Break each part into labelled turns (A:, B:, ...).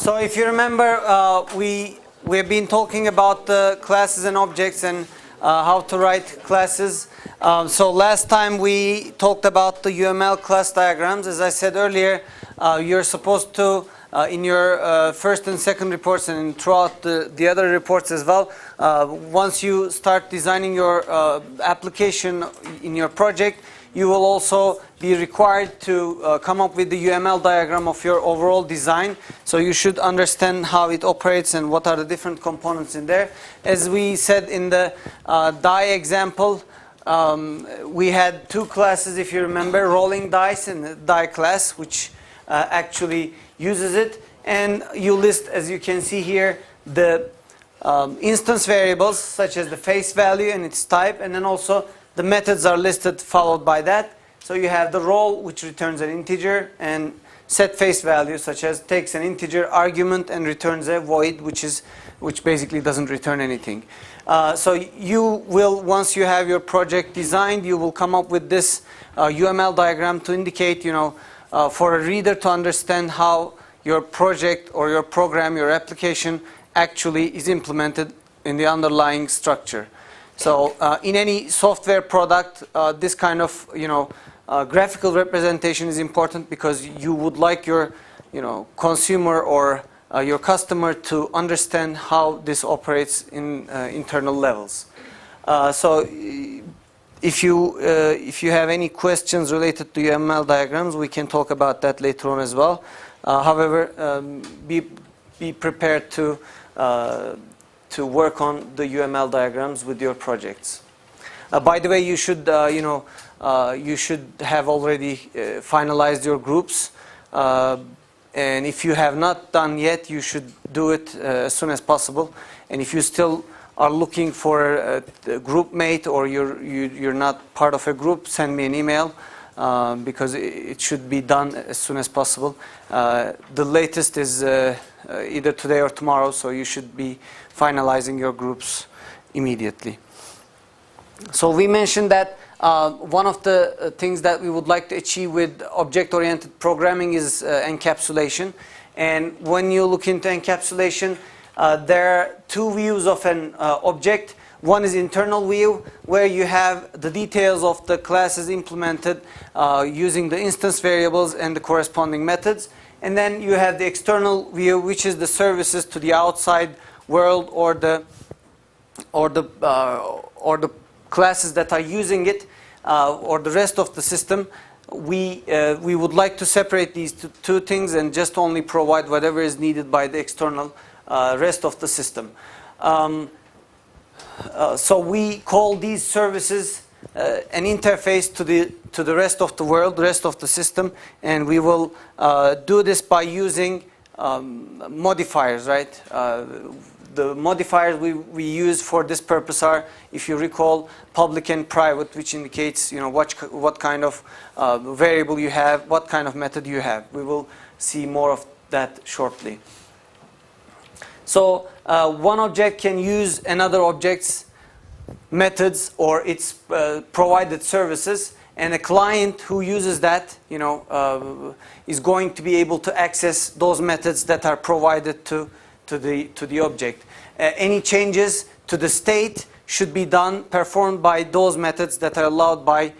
A: So if you remember, we've been talking about the classes and objects and how to write classes. So last time we talked about the UML class diagrams. As I said earlier, you're supposed to, in your first and second reports and throughout the other reports as well, once you start designing your application in your project, you will also be required to come up with the UML diagram of your overall design. So you should understand how it operates and what are the different components in there. As we said in the die example, we had two classes, if you remember, rolling dice and the die class, which actually uses it. And you list, as you can see here, the instance variables, such as the face value and its type, and then also the methods are listed followed by that. So you have the roll, which returns an integer, and set face value, such as takes an integer argument and returns a void, which basically doesn't return anything. So you will, once you have your project designed, you will come up with this UML diagram to indicate, for a reader to understand how your project or your program, your application actually is implemented in the underlying structure. So in any software product, this kind of graphical representation is important because you would like your consumer or your customer to understand how this operates in internal levels. So if you have any questions related to UML diagrams, we can talk about that later on as well. However, be prepared to work on the UML diagrams with your projects. By the way, you should you should have already finalized your groups, and if you have not done yet, you should do it as soon as possible. And if you still are looking for a group mate or you're not part of a group, send me an email because it should be done as soon as possible. The latest is either today or tomorrow, so you should be finalizing your groups immediately. So we mentioned that one of the things that we would like to achieve with object-oriented programming is encapsulation. And when you look into encapsulation, there are two views of an object. One is internal view, where you have the details of the classes implemented using the instance variables and the corresponding methods. And then you have the external view, which is the services to the outside world or the classes that are using it or the rest of the system. We would like to separate these two things and just only provide whatever is needed by the external rest of the system. So we call these services an interface to the rest of the world, the rest of the system, and we will do this by using modifiers, right? The modifiers we use for this purpose are, if you recall, public and private, which indicates what kind of variable you have, what kind of method you have. We will see more of that shortly. So one object can use another object's methods or its provided services, and a client who uses that is going to be able to access those methods that are provided to the object. Any changes to the state should be performed by those methods that are allowed by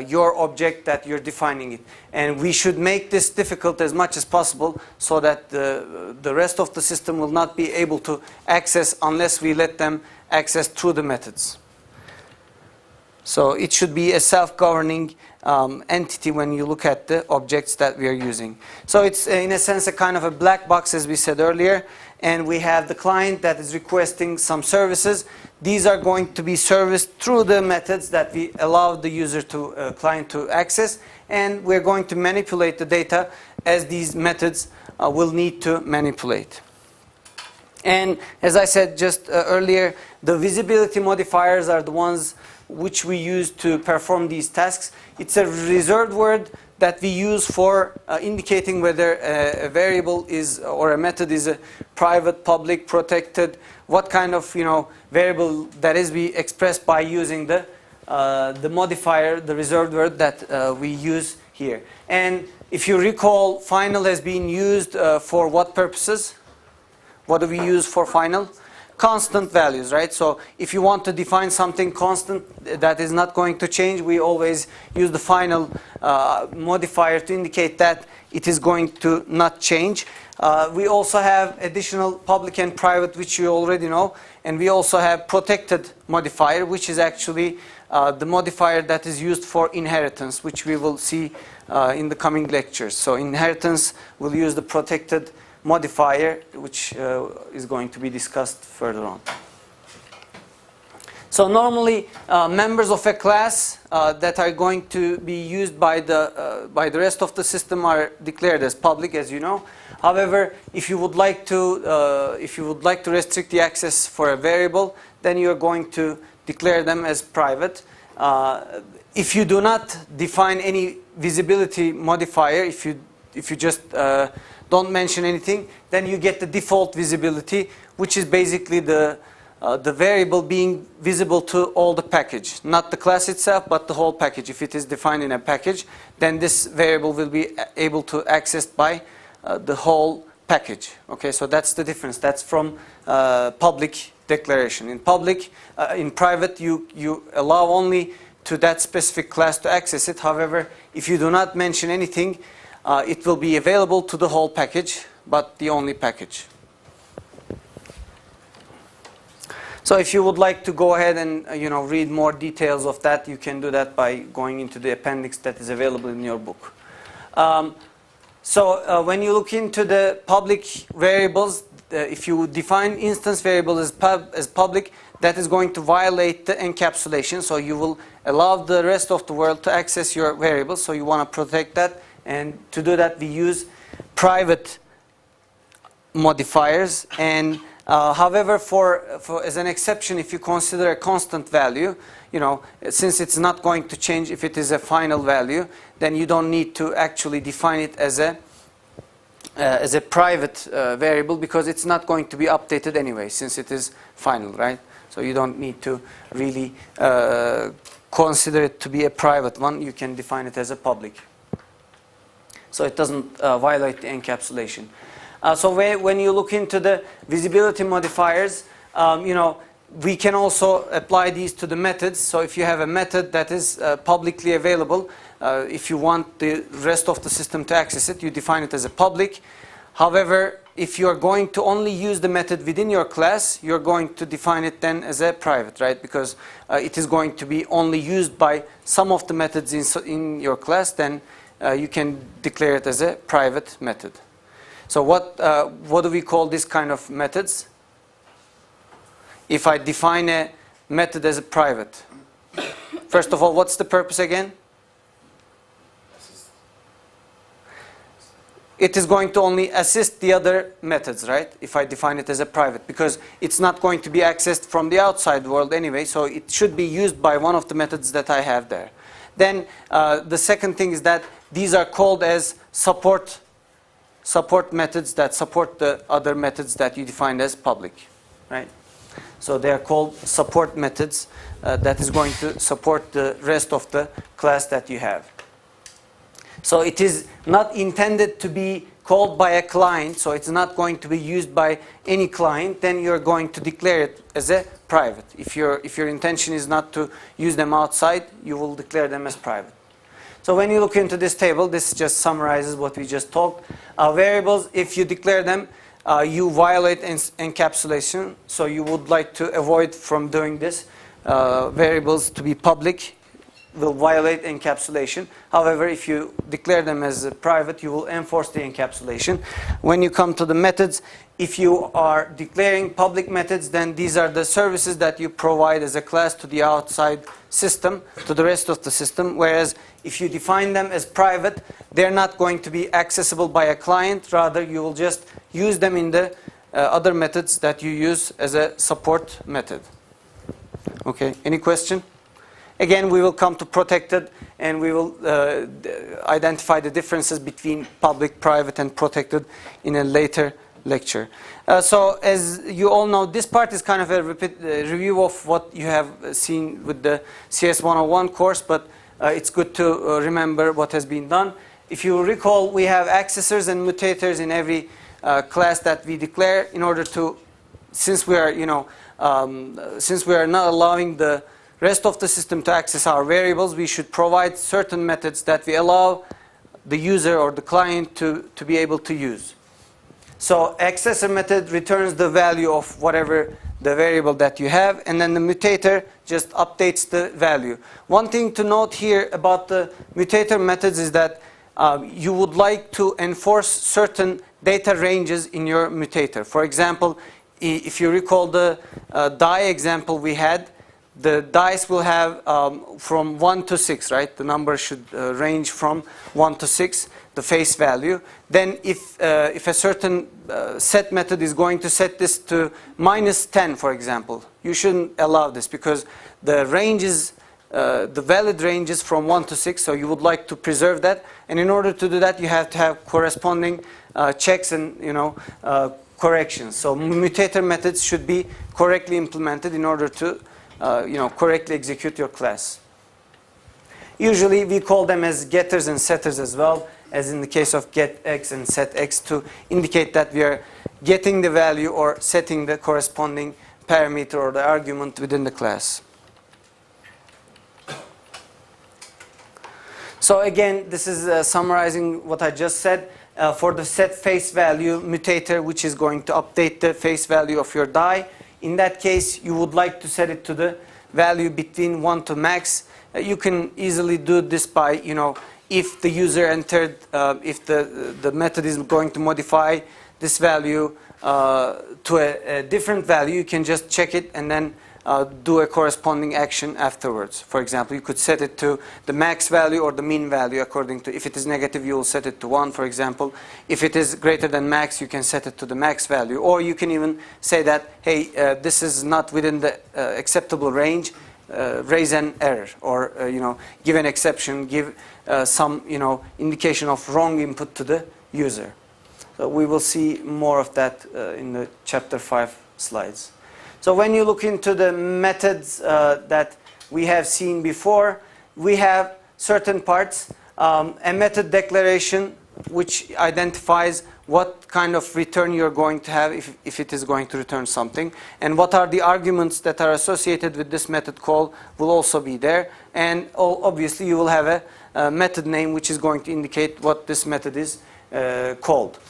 A: your object that you're defining it. And we should make this difficult as much as possible so that the rest of the system will not be able to access unless we let them access through the methods. So it should be a self-governing entity when you look at the objects that we are using. So it's in a sense a kind of a black box, as we said earlier, and we have the client that is requesting some services. These are going to be serviced through the methods that we allow the user to client to access, and we're going to manipulate the data as these methods will need to manipulate. And as I said just earlier, the visibility modifiers are the ones which we use to perform these tasks. It's a reserved word that we use for indicating whether a variable is or a method is a private, public, protected, what kind of variable that is we express by using the modifier, the reserved word that we use here. And if you recall, final has been used for what purposes? what do we use for final? Constant values, right? So if you want to define something constant that is not going to change, we always use the final modifier to indicate that it is going to not change. We also have additional public and private, which you already know, and we also have protected modifier, which is actually the modifier that is used for inheritance, which we will see in the coming lectures. So inheritance will use the protected modifier, which is going to be discussed further on. So normally members of a class that are going to be used by the rest of the system are declared as public, as you know. However, if you would like to restrict the access for a variable, then you are going to declare them as private. If you do not define any visibility modifier, if you just don't mention anything, then you get the default visibility, which is basically the variable being visible to all the package, not the class itself, but the whole package. If it is defined in a package, then this variable will be able to accessed by the whole package. Okay, so that's the difference. That's from public declaration. In private, you allow only to that specific class to access it. However, if you do not mention anything, it will be available to the whole package, but the only package. So if you would like to go ahead and read more details of that, you can do that by going into the appendix that is available in your book. So when you look into the public variables, if you define instance variable as public, that is going to violate the encapsulation. So you will allow the rest of the world to access your variables. So you want to protect that. And to do that, we use private modifiers. And however, for as an exception, if you consider a constant value, since it's not going to change if it is a final value, then you don't need to actually define it as a private variable, because it's not going to be updated anyway, since it is final, right? So you don't need to really consider it to be a private one. You can define it as a public. So it doesn't violate the encapsulation. So when you look into the visibility modifiers, we can also apply these to the methods. So if you have a method that is publicly available, if you want the rest of the system to access it, you define it as a public. However, if you are going to only use the method within your class, you're going to define it then as a private, right? Because it is going to be only used by some of the methods in your class, then you can declare it as a private method. So what do we call this kind of methods? If I define a method as a private, first of all, what's the purpose again? It is going to only assist the other methods, right? If I define it as a private, because it's not going to be accessed from the outside world anyway, so it should be used by one of the methods that I have there. Then the second thing is that these are called as support methods that support the other methods that you defined as public, right? So they are called support methods that is going to support the rest of the class that you have. So it is not intended to be called by a client, so it's not going to be used by any client. Then you're going to declare it as a private. If your intention is not to use them outside, you will declare them as private. So when you look into this table, this just summarizes what we just talked. Variables, if you declare them, you violate encapsulation. So you would like to avoid from doing this. Variables to be public will violate encapsulation. However, if you declare them as private, you will enforce the encapsulation. When you come to the methods, if you are declaring public methods, then these are the services that you provide as a class to the outside system, to the rest of the system. Whereas if you define them as private, they're not going to be accessible by a client. Rather, you will just use them in the other methods that you use as a support method. Okay, any question? Again, we will come to protected, and we will identify the differences between public, private, and protected in a later lecture. So as you all know, this part is kind of a review of what you have seen with the CS 101 course, but it's good to remember what has been done. If you recall, we have accessors and mutators in every class that we declare in order to, since we are, since we are not allowing the rest of the system to access our variables, we should provide certain methods that we allow the user or the client to be able to use. So accessor method returns the value of whatever the variable that you have, and then the mutator just updates the value. One thing to note here about the mutator methods is that you would like to enforce certain data ranges in your mutator. For example, if you recall the die example we had, the dice will have from 1 to 6, right? The number should range from 1 to 6, the face value. Then if a certain set method is going to set this to -10, for example, you shouldn't allow this because the range is, the valid range is from 1 to 6, so you would like to preserve that. And in order to do that, you have to have corresponding checks and, corrections. So mutator methods should be correctly implemented in order to correctly execute your class. Usually we call them as getters and setters as well, as in the case of getX and setX, to indicate that we are getting the value or setting the corresponding parameter or the argument within the class. So again, this is summarizing what I just said. For the set face value mutator, which is going to update the face value of your die, in that case, you would like to set it to the value between 1 to max. You can easily do this by, if the user entered, if the method is going to modify this value to a different value, you can just check it and then do a corresponding action afterwards. For example, you could set it to the max value or the mean value according to, if it is negative, you will set it to 1, for example. If it is greater than max, you can set it to the max value. Or you can even say that, hey, this is not within the acceptable range, raise an error, or, give an exception, give some, indication of wrong input to the user. So we will see more of that in the chapter 5 slides. So when you look into the methods that we have seen before, we have certain parts. A method declaration, which identifies what kind of return you're going to have if it is going to return something. And what are the arguments that are associated with this method call will also be there. And obviously you will have a method name which is going to indicate what this method is called.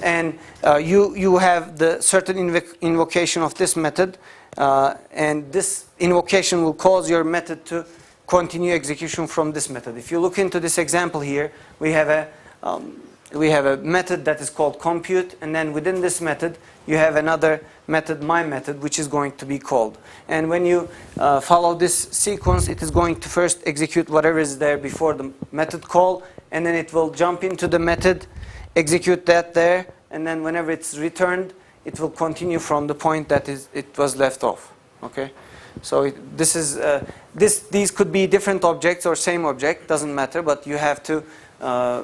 A: And you have the certain invocation of this method, and this invocation will cause your method to continue execution from this method. If you look into this example here, we have a method that is called compute, and then within this method you have another method, my method, which is going to be called. And when you follow this sequence, it is going to first execute whatever is there before the method call, and then it will jump into the method, execute that there, and then whenever it's returned, it will continue from the point that it was left off. Okay, so these could be different objects or same object, doesn't matter, but you have to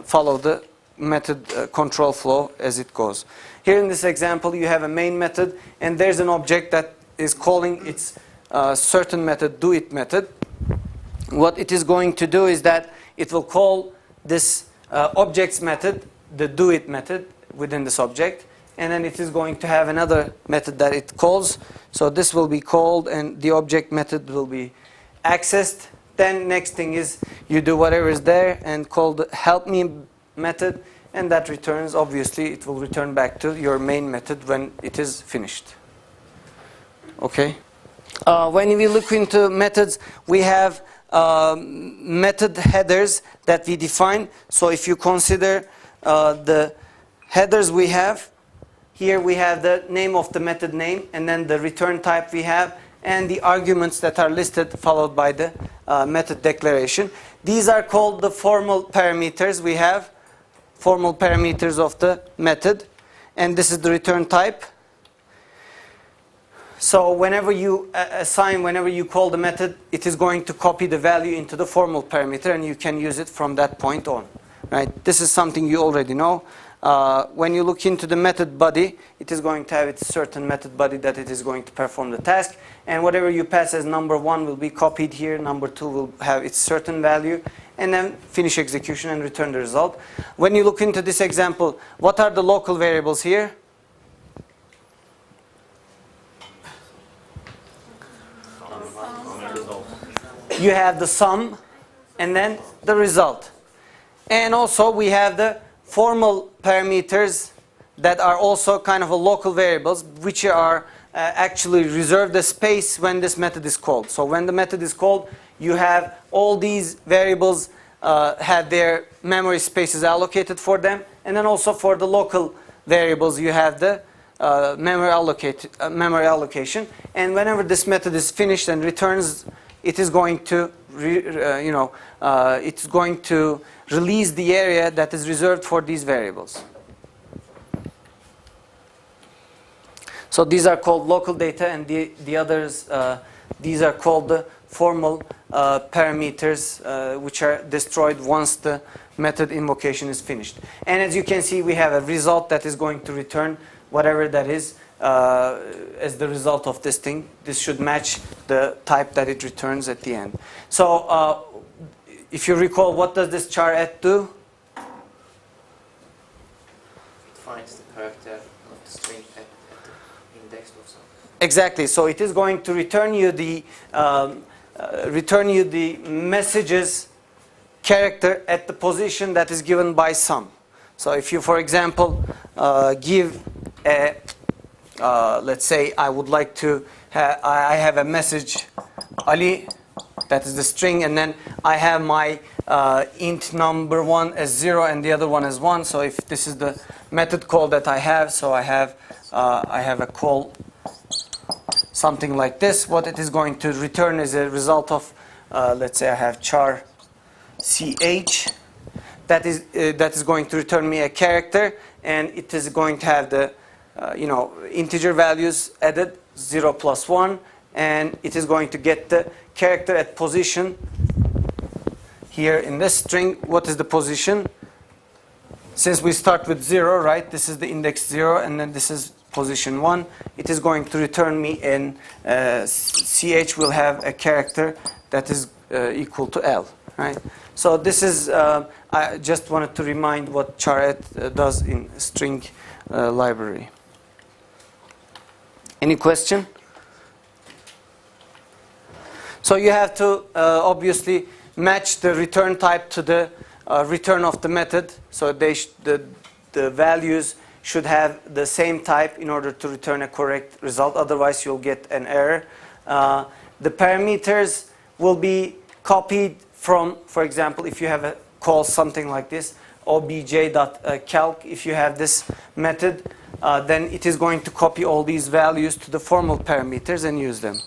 A: follow the method control flow as it goes. Here in this example, you have a main method, and there's an object that is calling its certain method, doIt method. What it is going to do is that it will call this object's method, the doIt method within this object, and then it is going to have another method that it calls. So this will be called, and the object method will be accessed. Then next thing is you do whatever is there and call the help me method, and that returns, obviously it will return back to your main method when it is finished. Okay. When we look into methods, we have method headers that we define. So if you consider the headers we have, here we have the name of the method name, and then the return type we have, and the arguments that are listed followed by the method declaration. These are called the formal parameters. We have formal parameters of the method, and this is the return type. So whenever you whenever you call the method, it is going to copy the value into the formal parameter, and you can use it from that point on. Right? This is something you already know. When you look into the method body, it is going to have its certain method body that it is going to perform the task, and whatever you pass as number 1 will be copied here, number 2 will have its certain value, and then finish execution and return the result. When you look into this example, what are the local variables here? You have the sum and then the result. And also we have the formal parameters that are also kind of a local variables, which are actually reserve the space when this method is called. So when the method is called, you have all these variables have their memory spaces allocated for them, and then also for the local variables you have the memory allocation. And whenever this method is finished and returns, it is going to it's going to release the area that is reserved for these variables. So these are called local data, and the others, these are called the formal parameters, which are destroyed once the method invocation is finished. And as you can see, we have a result that is going to return whatever that is as the result of this thing. This should match the type that it returns at the end. So if you recall, what does this char at do?
B: It finds the character of the string at the index of something.
A: Exactly. So it is going to return you the messages character at the position that is given by sum. So if you, for example, give a let's say I would like to I have a message Ali, that is the string, and then I have my int number 1 as 0 and the other one as 1. So if this is the method call that I have, so I have a call something like this. What it is going to return is a result of let's say I have char ch that is going to return me a character, and it is going to have the integer values added 0 plus 1, and it is going to get the character at position here in this string. What is the position? Since we start with 0, right? This is the index 0, and then this is position 1. It is going to return me in ch will have a character that is equal to L, right? So this is I just wanted to remind what char does in string library. Any question? So you have to obviously match the return type to the return of the method. So the values should have the same type in order to return a correct result. Otherwise, you'll get an error. The parameters will be copied from, for example, if you have a call something like this, obj.calc, if you have this method, then it is going to copy all these values to the formal parameters and use them.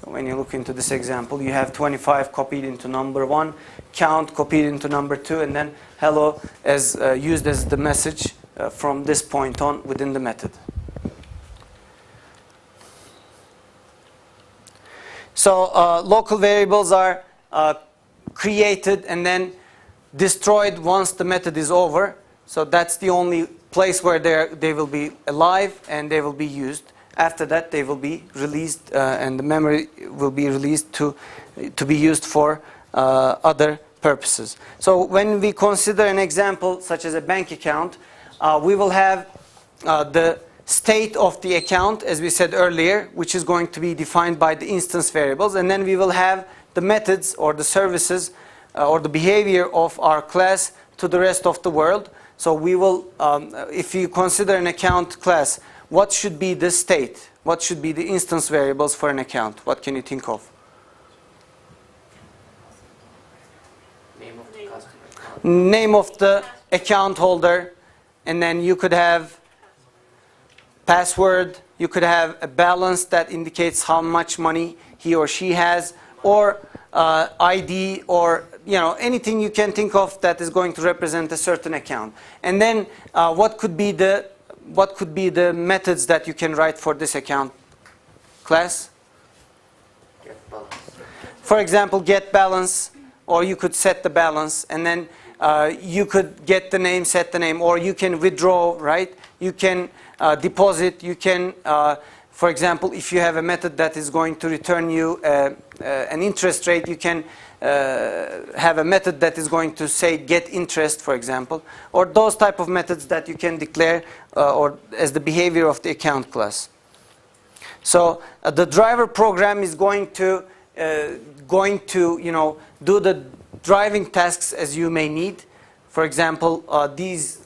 A: When you look into this example, you have 25 copied into number 1, count copied into number 2, and then hello as used as the message from this point on within the method. So local variables are created and then destroyed once the method is over. So that's the only place where they will be alive and they will be used. After that, they will be released and the memory will be released to be used for other purposes. So when we consider an example such as a bank account, we will have the state of the account, as we said earlier, which is going to be defined by the instance variables, and then we will have the methods or the services or the behavior of our class to the rest of the world. So we will, if you consider an account class, what should be the state? What should be the instance variables for an account? What can you think of?
B: Name of the customer.
A: Name of the account holder, and then you could have password, you could have a balance that indicates how much money he or she has, or ID, or anything you can think of that is going to represent a certain account. And then what could be the methods that you can write for this account class?
B: Get balance.
A: For example, get balance, or you could set the balance, and then you could get the name, set the name, or you can withdraw, right? You can deposit, you can, for example, if you have a method that is going to return you an interest rate, you can have a method that is going to say get interest, for example, or those type of methods that you can declare or as the behavior of the account class. So the driver program is going to do the driving tasks as you may need. For example, these,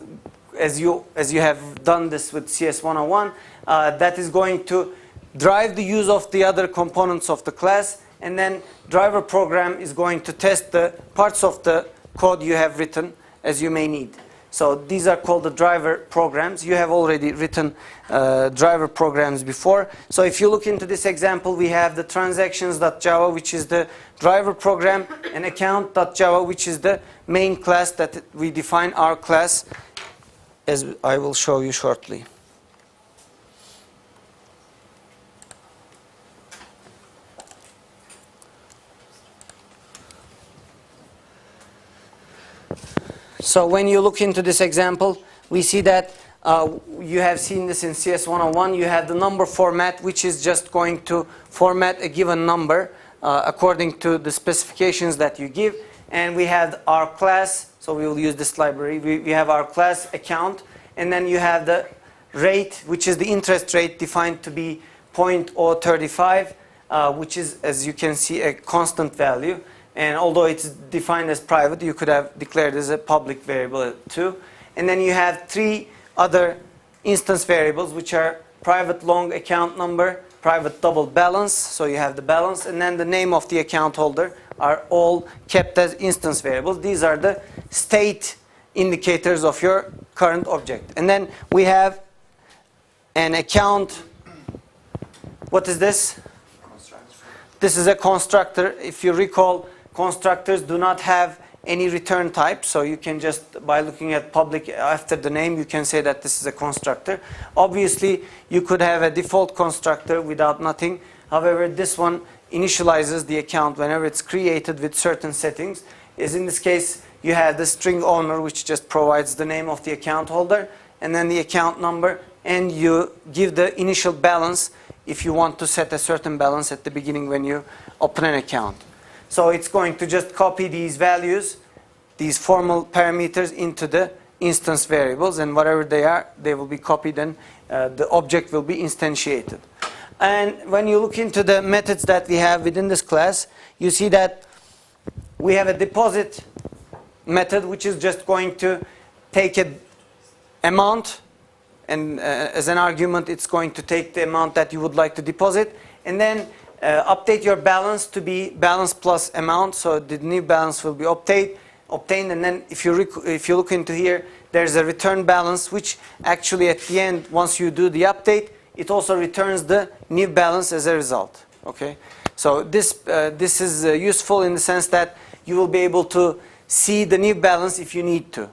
A: as you have done this with CS101, that is going to drive the use of the other components of the class, and then driver program is going to test the parts of the code you have written as you may need. So these are called the driver programs. You have already written driver programs before. So if you look into this example, we have the transactions.java, which is the driver program, and account.java, which is the main class that we define our class, as I will show you shortly. So when you look into this example, we see that you have seen this in CS101. You have the number format, which is just going to format a given number according to the specifications that you give. And we have our class, so we will use this library. We have our class account, and then you have the rate, which is the interest rate defined to be 0.035, which is, as you can see, a constant value. And although it's defined as private, you could have declared as a public variable too. And then you have three other instance variables, which are private long account number, private double balance, so you have the balance, and then the name of the account holder are all kept as instance variables. These are the state indicators of your current object. And then we have an account. What is this? This is a constructor. If you recall, constructors do not have any return type, so you can just, by looking at public after the name, you can say that this is a constructor. Obviously, you could have a default constructor without nothing. However, this one initializes the account whenever it's created with certain settings. As in this case, you have the string owner, which just provides the name of the account holder, and then the account number, and you give the initial balance if you want to set a certain balance at the beginning when you open an account. So it's going to just copy these values, these formal parameters, into the instance variables, and whatever they are, they will be copied, and the object will be instantiated. And when you look into the methods that we have within this class, you see that we have a deposit method, which is just going to take an amount, and as an argument, it's going to take the amount that you would like to deposit, and then update your balance to be balance plus amount, so the new balance will be obtained. And then if you look into here, there's a return balance, which actually at the end, once you do the update, it also returns the new balance as a result. Okay, so this is useful in the sense that you will be able to see the new balance if you need to,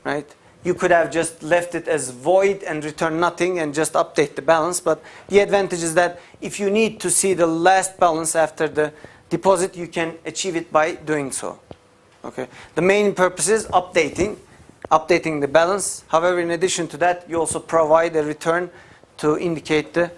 A: right? You could have just left it as void and return nothing and just update the balance. But the advantage is that if you need to see the last balance after the deposit, you can achieve it by doing so. Okay. The main purpose is updating the balance. However, in addition to that, you also provide a return to indicate the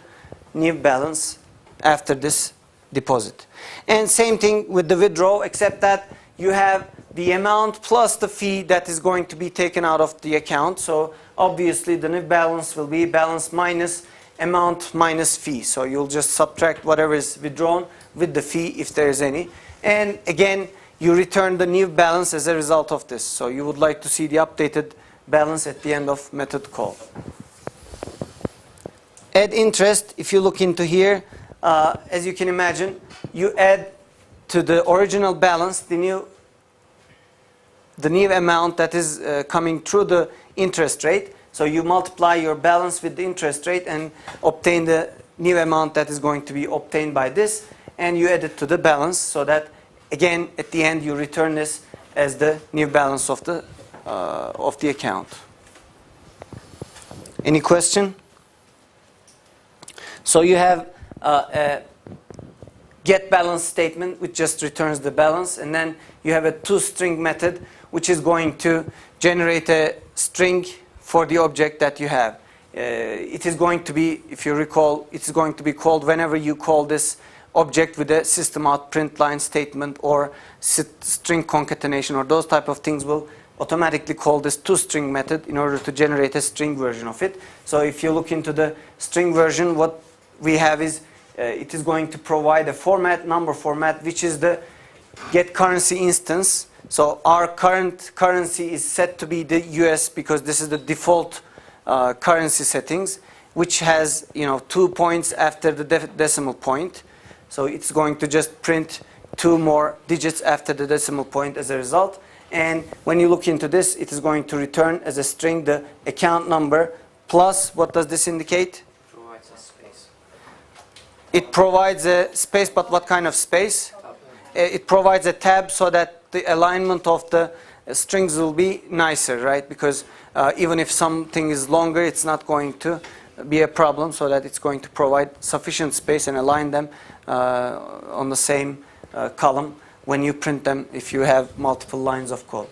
A: new balance after this deposit. And same thing with the withdraw, except that you have the amount plus the fee that is going to be taken out of the account. So obviously the new balance will be balance minus amount minus fee. So you'll just subtract whatever is withdrawn with the fee if there is any. And again, you return the new balance as a result of this. So you would like to see the updated balance at the end of method call. Add interest, if you look into here, as you can imagine, you add to the original balance the new amount that is coming through the interest rate. So you multiply your balance with the interest rate and obtain the new amount that is going to be obtained by this, and you add it to the balance, so that again at the end you return this as the new balance of the account. Any question? So you have a get balance statement, which just returns the balance, and then you have a toString method, which is going to generate a string for the object that you have. It is going to be, if you recall, it's going to be called whenever you call this object with a system out print line statement or string concatenation, or those type of things will automatically call this toString method in order to generate a string version of it. So if you look into the string version, what we have is it is going to provide a format, number format, which is the get currency instance. So our current currency is set to be the US because this is the default currency settings, which has 2 points after the decimal point. So it's going to just print 2 more digits after the decimal point as a result. And when you look into this, it is going to return as a string the account number plus, what does this indicate?
B: Provides a space.
A: It provides a space, but what kind of space? It provides a tab so that the alignment of the strings will be nicer, right? Because even if something is longer, it's not going to be a problem, so that it's going to provide sufficient space and align them on the same column when you print them if you have multiple lines of code.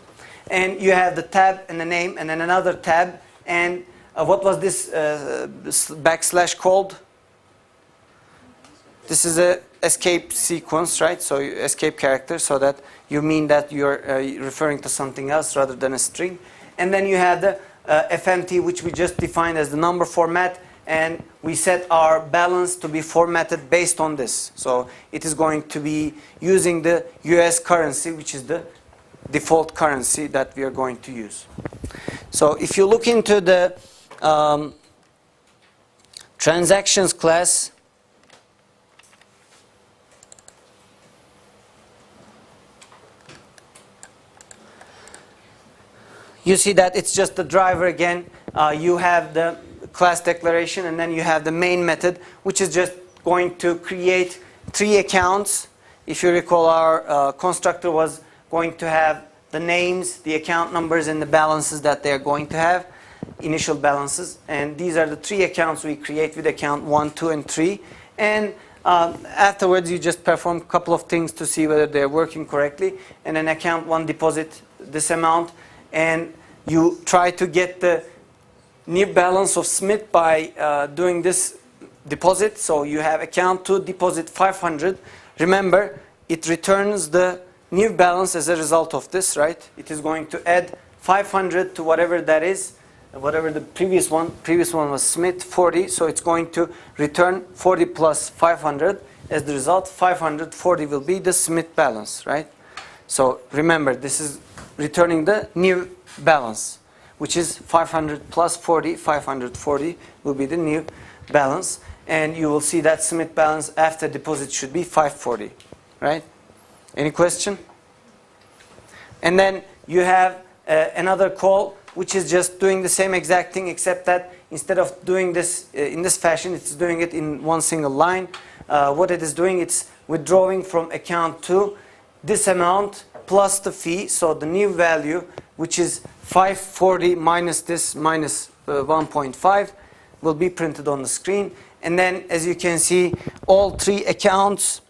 A: And you have the tab and the name and then another tab. And what was this backslash called? This is a escape sequence, right? So escape character, so that you mean that you're referring to something else rather than a string. And then you have the FMT, which we just defined as the number format, and we set our balance to be formatted based on this. So it is going to be using the US currency, which is the default currency that we are going to use. So if you look into the transactions class, you see that it's just the driver again. You have the class declaration, and then you have the main method, which is just going to create 3 accounts. If you recall, our constructor was going to have the names, the account numbers, and the balances that they are going to have, initial balances. And these are the 3 accounts we create with account 1, 2, and 3. And afterwards, you just perform a couple of things to see whether they're working correctly. And then account 1 deposit this amount, and you try to get the new balance of Smith by doing this deposit. So you have account 2 deposit 500. Remember, it returns the new balance as a result of this, right? It is going to add 500 to whatever that is, whatever the previous one was Smith 40, so it's going to return 40 plus 500. As the result, 540 will be the Smith balance, right? So remember, this is returning the new balance, which is 500 plus 40. 540 will be the new balance, and you will see that Smith balance after deposit should be 540, right? Any question? And then you have another call, which is just doing the same exact thing, except that instead of doing this in this fashion, it's doing it in one single line. What it is doing, it's withdrawing from account 2 this amount plus the fee, so the new value, which is 540 minus this minus 1.5, will be printed on the screen. And then, as you can see, all 3 accounts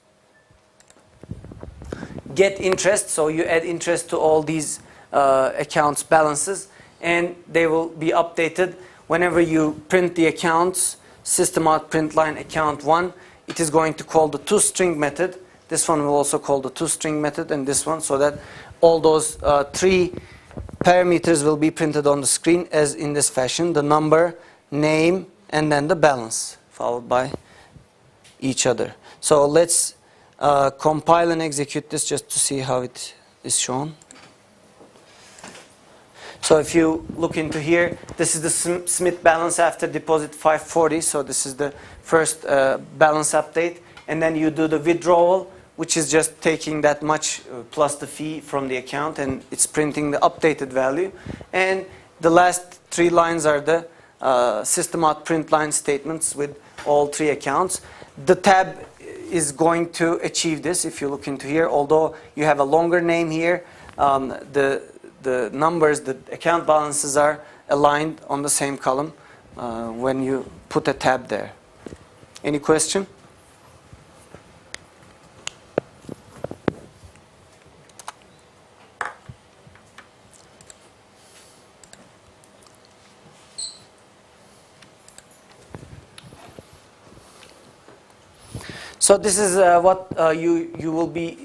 A: get interest, so you add interest to all these accounts balances, and they will be updated whenever you print the accounts. System out print line account 1, it is going to call the toString method. This one will also call the toString method, and this one, so that all those 3 parameters will be printed on the screen as in this fashion: the number, name, and then the balance, followed by each other. So let's compile and execute this just to see how it is shown. So if you look into here, this is the Smith balance after deposit 540. So this is the first balance update. And then you do the withdrawal, which is just taking that much plus the fee from the account, and it's printing the updated value. And the last 3 lines are the system out print line statements with all 3 accounts. The tab is going to achieve this if you look into here. Although you have a longer name here, the numbers, the account balances are aligned on the same column when you put a tab there. Any question? So this is what you will be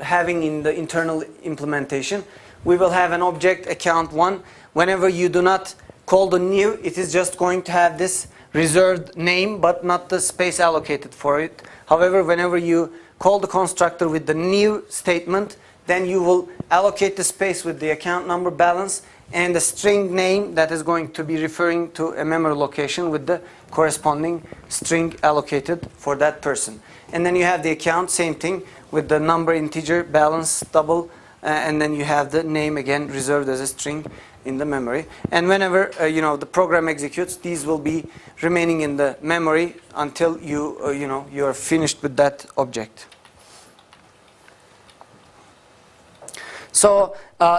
A: having in the internal implementation. We will have an object account 1. Whenever you do not call the new, it is just going to have this reserved name but not the space allocated for it. However, whenever you call the constructor with the new statement, then you will allocate the space with the account number balance and the string name that is going to be referring to a memory location with the corresponding string allocated for that person. And then you have the account, same thing, with the number, integer, balance, double, and then you have the name again reserved as a string in the memory. And whenever the program executes, these will be remaining in the memory until you are finished with that object. So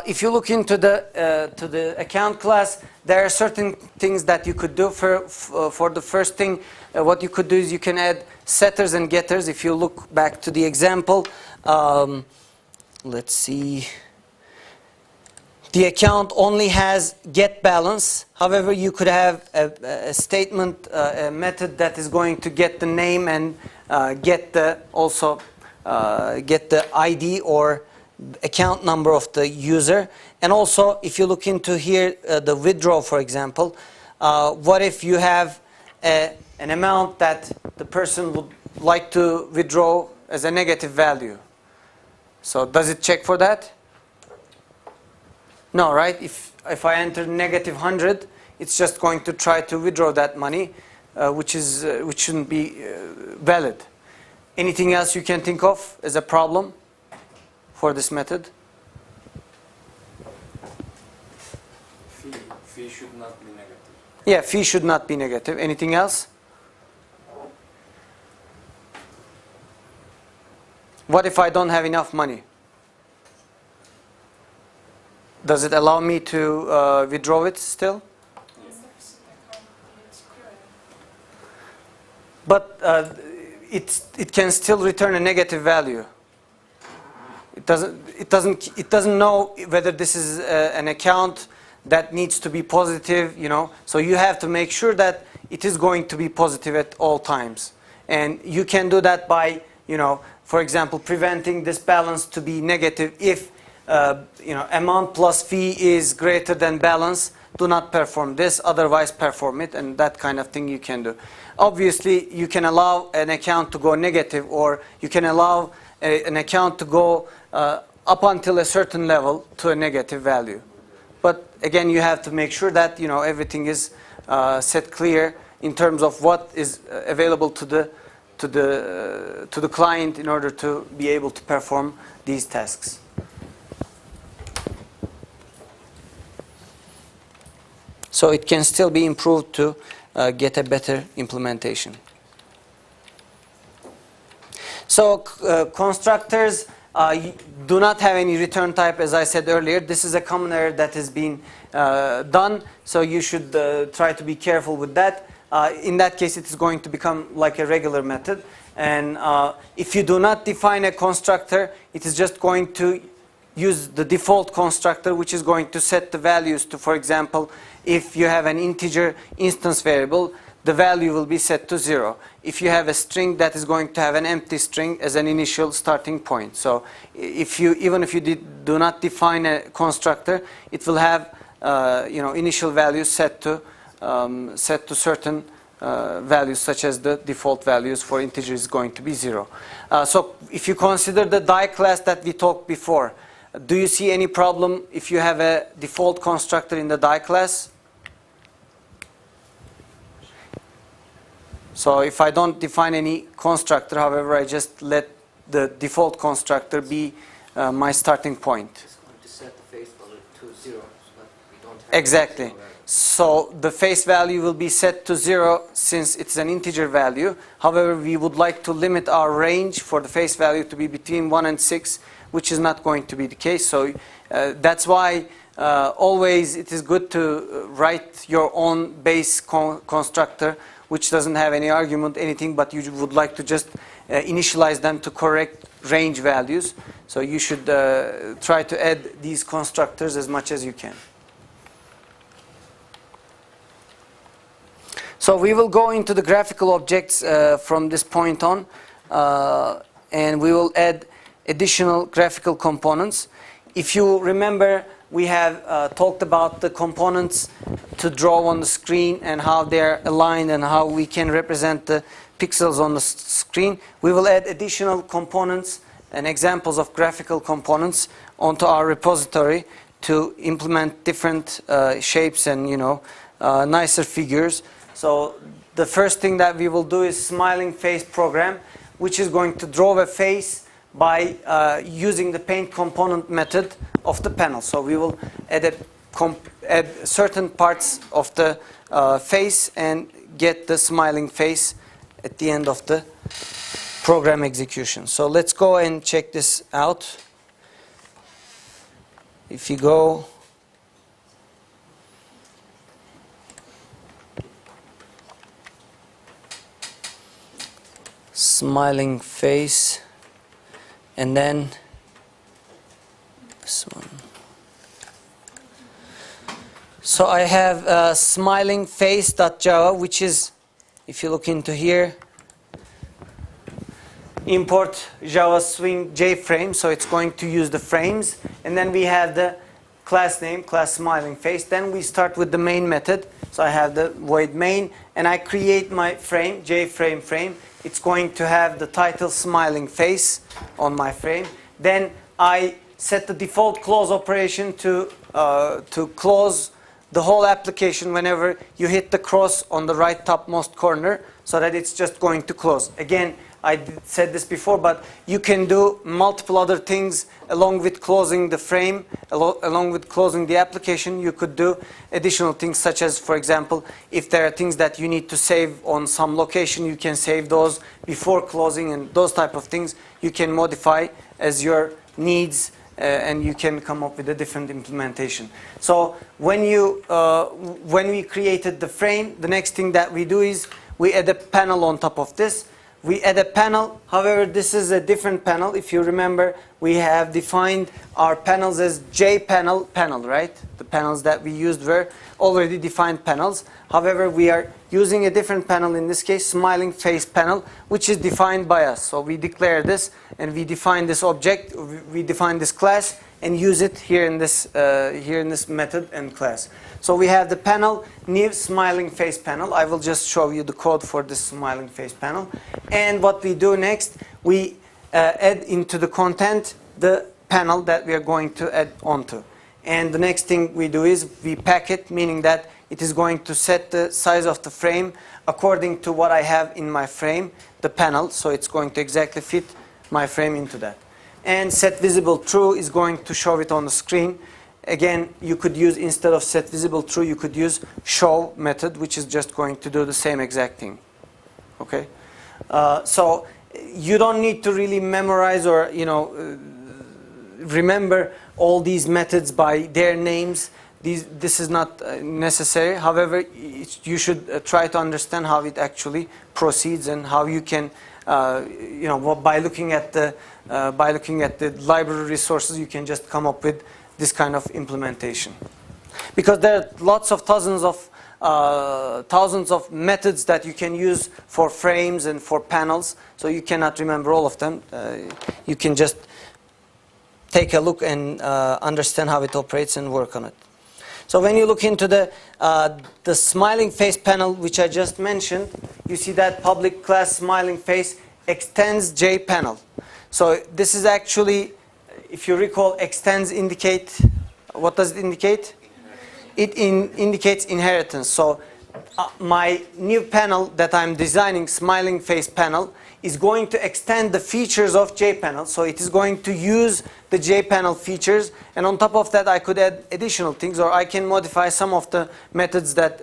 A: if you look into the account class, there are certain things that you could do. For the first thing, what you could do is you can add setters and getters. If you look back to the example, let's see. The account only has get balance. However, you could have a statement, a method that is going to get the name and get the ID or account number of the user. And also, if you look into here, the withdraw, for example, what if you have an amount that the person would like to withdraw as a negative value? So does it check for that? No, right? If I enter negative 100, it's just going to try to withdraw that money, which shouldn't be valid. Anything else you can think of as a problem for this method?
C: Fee should not be negative.
A: Yeah, fee should not be negative. Anything else? What if I don't have enough money? Does it allow me to withdraw it still? But it can still return a negative value. It doesn't know whether this is an account that needs to be positive, So you have to make sure that it is going to be positive at all times. And you can do that by, for example, preventing this balance to be negative. If amount plus fee is greater than balance, do not perform this, otherwise perform it, and that kind of thing you can do. Obviously, you can allow an account to go negative, or you can allow an account to go up until a certain level to a negative value. But again, you have to make sure that everything is set clear in terms of what is available to the client in order to be able to perform these tasks. So it can still be improved to get a better implementation. So constructors do not have any return type, as I said earlier. This is a common error that has been done, so you should try to be careful with that. In that case, it is going to become like a regular method. And if you do not define a constructor, it is just going to use the default constructor, which is going to set the values to, for example, if you have an integer instance variable, the value will be set to 0. If you have a string, that is going to have an empty string as an initial starting point. So even if you do not define a constructor, it will have initial values set to certain values, such as the default values for integer is going to be 0. So if you consider the die class that we talked before, do you see any problem if you have a default constructor in the die class? So if I don't define any constructor, however, I just let the default constructor be my starting point.
B: It's going to set the face value to 0, so that we don't have
A: Exactly. So the face value will be set to 0 since it's an integer value. However, we would like to limit our range for the face value to be between 1 and 6, which is not going to be the case. So that's why always it is good to write your own base constructor, which doesn't have any argument, anything, but you would like to just initialize them to correct range values. So you should try to add these constructors as much as you can. So we will go into the graphical objects from this point on, and we will add additional graphical components. If you remember, we have talked about the components to draw on the screen and how they're aligned and how we can represent the pixels on the screen. We will add additional components and examples of graphical components onto our repository to implement different shapes and nicer figures. So the first thing that we will do is smiling face program, which is going to draw a face by using the paint component method of the panel. So we will add certain parts of the face and get the smiling face at the end of the program execution. So let's go and check this out. If you go smiling face and then this one. So I have smiling face.java, which is, if you look into here, import Java Swing JFrame, so it's going to use the frames. And then we have the class name, class smiling face. Then we start with the main method. So I have the void main, and I create my frame, JFrame frame. It's going to have the title smiling face on my frame. Then I set the default close operation to close the whole application whenever you hit the cross on the right topmost corner, so that it's just going to close. Again, I said this before, but you can do multiple other things along with closing the frame, along with closing the application. You could do additional things, such as, for example, if there are things that you need to save on some location, you can save those before closing, and those type of things you can modify as your needs, and you can come up with a different implementation. So when we created the frame, the next thing that we do is we add a panel on top of this. We add a panel, however, this is a different panel. If you remember, we have defined our panels as JPanel panel, right? The panels that we used were already defined panels. However, we are using a different panel, in this case, smiling face panel, which is defined by us. So we declare this, and we define this object, we define this class, and use it here in this method and class. So we have the panel, new smiling face panel. I will just show you the code for this smiling face panel. And what we do next, we add into the content the panel that we are going to add onto. And the next thing we do is we pack it, meaning that it is going to set the size of the frame according to what I have in my frame, the panel. So it's going to exactly fit my frame into that. And set visible true is going to show it on the screen. Again, you could use, instead of set visible true, you could use show method, which is just going to do the same exact thing. Okay? So you don't need to really memorize or remember all these methods by their names. This is not necessary. However, you should try to understand how it actually proceeds and how you can, by looking at the library resources, you can just come up with this kind of implementation. Because there are lots of thousands of methods that you can use for frames and for panels, so you cannot remember all of them. You can just take a look and understand how it operates and work on it. So when you look into the smiling face panel, which I just mentioned, you see that public class smiling face extends JPanel. So this is actually, if you recall, extends indicate, what does it indicate? It indicates inheritance. So my new panel that I'm designing, smiling face panel, is going to extend the features of JPanel. So it is going to use the JPanel features, and on top of that I could add additional things, or I can modify some of the methods that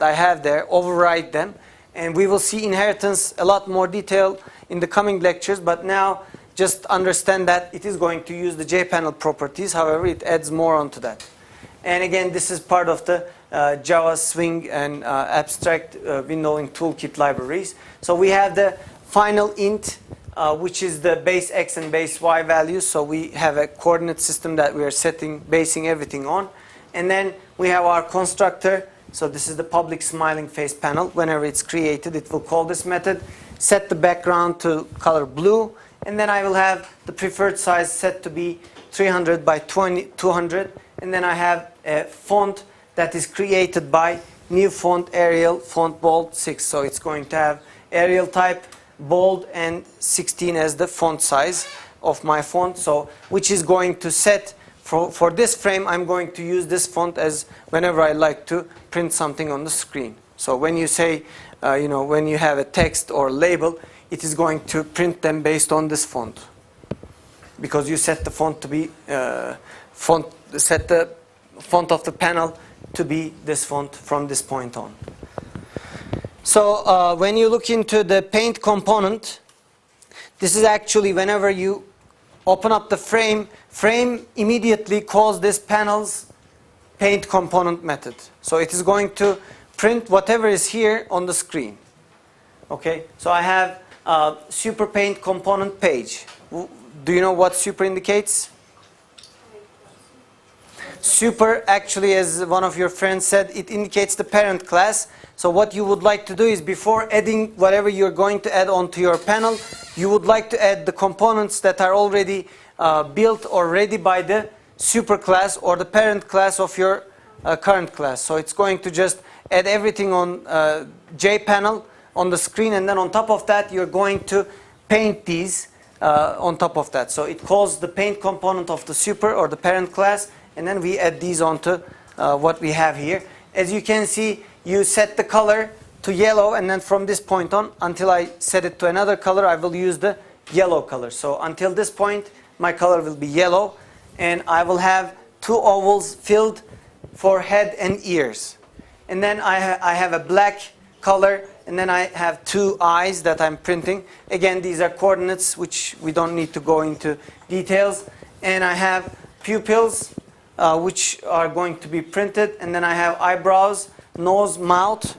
A: I have there, override them, and we will see inheritance a lot more detail in the coming lectures, but now just understand that it is going to use the JPanel properties. However, it adds more onto that. And again, this is part of the Java Swing and abstract windowing toolkit libraries. So we have the final int, which is the base x and base y values. So we have a coordinate system that we are basing everything on. And then we have our constructor. So this is the public smiling face panel. Whenever it's created, it will call this method, set the background to color blue, and then I will have the preferred size set to be 300 by 200, and then I have a font that is created by new font Arial font bold 6. So it's going to have Arial type, bold, and 16 as the font size of my font. So which is going to set for this frame, I'm going to use this font as whenever I like to print something on the screen. So when you say, when you have a text or label, it is going to print them based on this font, because you set the font to be set the font of the panel to be this font from this point on. So when you look into the paint component, this is actually whenever you open up the frame immediately calls this panel's paint component method. So it is going to print whatever is here on the screen. Okay, so I have super paint component page. Do you know what super indicates? Super, actually, as one of your friends said, it indicates the parent class. So what you would like to do is, before adding whatever you're going to add onto your panel, you would like to add the components that are already built or ready by the super class or the parent class of your current class. So it's going to just add everything on J panel on the screen, and then on top of that you're going to paint these on top of that. So it calls the paint component of the super or the parent class, and then we add these onto what we have here. As you can see, you set the color to yellow, and then from this point on until I set it to another color, I will use the yellow color. So until this point my color will be yellow, and I will have two ovals filled for head and ears. And then I have a black color, and then I have two eyes that I'm printing. Again, these are coordinates which we don't need to go into details. And I have pupils which are going to be printed, and then I have eyebrows, nose, mouth,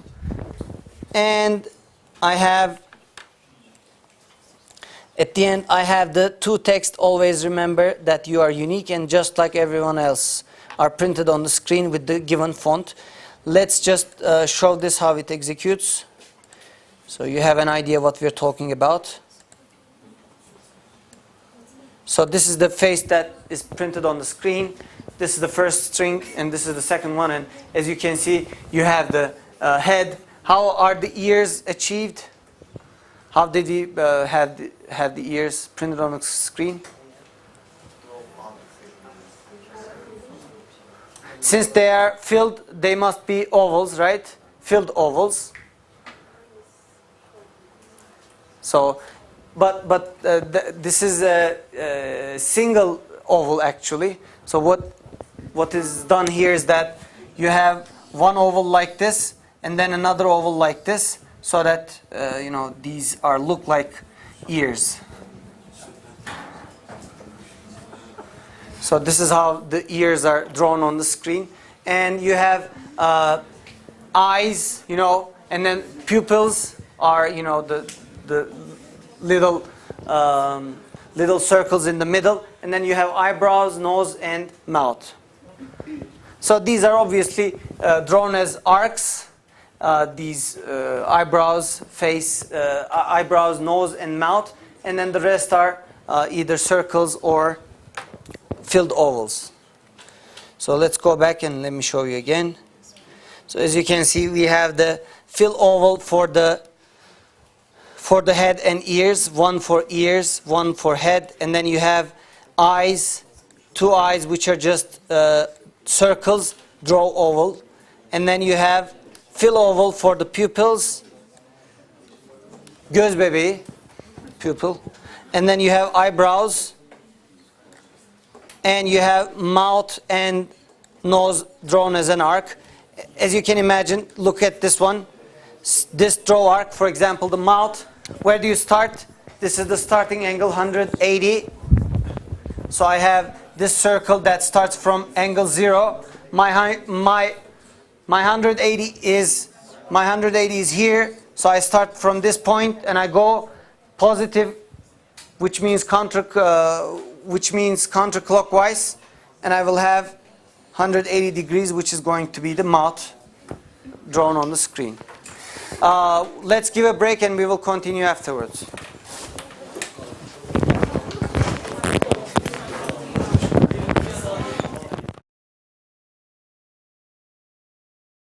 A: and I have at the end I have the two text. Always remember that you are unique and just like everyone else are printed on the screen with the given font. Let's just show this how it executes, so you have an idea what we're talking about. So this is the face that is printed on the screen. This is the first string, and this is the second one. And as you can see, you have the head. How are the ears achieved? How did we have the ears printed on the screen? Since they are filled, they must be ovals, right? Filled ovals. So, but this is a single oval actually. So what is done here is that you have one oval like this, and then another oval like this, so that these look like ears. So this is how the ears are drawn on the screen, and you have eyes, and then pupils are the little circles in the middle, and then you have eyebrows, nose, and mouth. So these are obviously drawn as arcs. These eyebrows, face, eyebrows, nose, and mouth, and then the rest are either circles or filled ovals. So let's go back and let me show you again. So as you can see, we have the fill oval for the head and ears, one for ears, one for head, and then you have eyes, two eyes which are just circles, draw oval, and then you have fill oval for the pupils, göz bebeği, pupil, and then you have eyebrows, and you have mouth and nose drawn as an arc. As you can imagine, look at this one, this draw arc, for example, the mouth. Where do you start? This is the starting angle, 180. So I have this circle that starts from angle 0. My 180 is here. So I start from this point and I go positive, which means counterclockwise, and I will have 180 degrees, which is going to be the mouth drawn on the screen. Let's give a break and we will continue afterwards.